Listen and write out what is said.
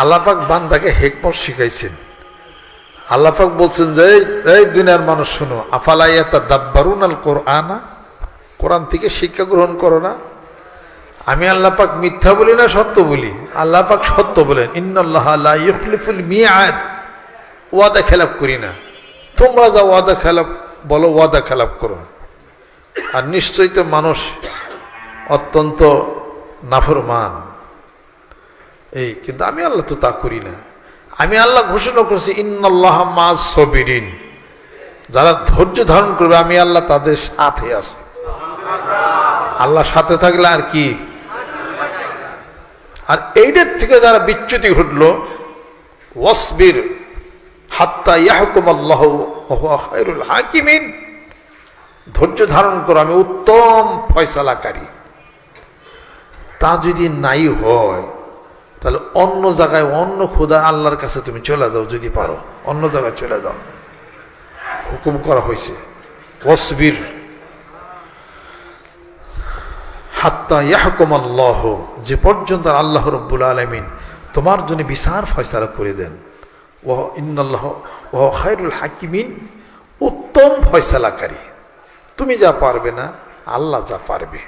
আল্লাহ পাক বান্দাকে হিকমত শিখাইছেন। আল্লাহ পাক বলছেন যে এই দুনিয়ার মানুষ শুনো, আফালা ইয়াতাদাব্বারুনাল কুরআনা, কোরআন থেকে শিক্ষা গ্রহণ করো না। আমি আল্লাহ পাক মিথ্যা বলি না সত্য বলি? আল্লাহ পাক সত্য বলেন, ইন্নাল্লাহা লা ইউখলিফুল মিআদ, ওয়াদা খেলাপ করি না। তোমরা যা ওয়াদা খেলাপ বলো, ওয়াদা খেলাপ করো। আর নিশ্চয়ই তো মানুষ অত্যন্ত নাফরমান। এই কিন্তু আমি আল্লাহ তো তা করি না। আমি আল্লাহ ঘোষণা করছি ইন্নাল্লাহা মা'আস সাবিরিন, যারা ধৈর্য ধারণ করবে আমি আল্লাহ তাদের সাথে আছি। আল্লাহ সাথে থাকলে আর কি? আর এইটার থেকে যারা বিচ্যুতি ঘটলো, ওয়াসবির হাত্তা ইয়াহকুমাল্লাহু ওয়া হুয়া খায়রুল হাকিমিন, ধৈর্য ধারণ করো, আমি উত্তম ফয়সালাকারী। তা যদি নাই হয় তাহলে অন্য জায়গায় অন্য খোদা আল্লাহর কাছে তুমি চলে যাও, যদি পারো অন্য জায়গায় চলে যাও। হুকুম করা হয়েছে ওয়াসবির হাত্তা ইয়াহকুমাল্লাহ, যে পর্যন্ত আল্লাহ রাব্বুল আলামিন তোমার জন্য বিচার ফয়সালা করে দেন। ওয়া ইন্নাল্লাহ ওয়া খায়রুল হাকিমিন, উত্তম ফয়সালাকারী। তুমি যা পারবে না, আল্লাহ যা পারবে।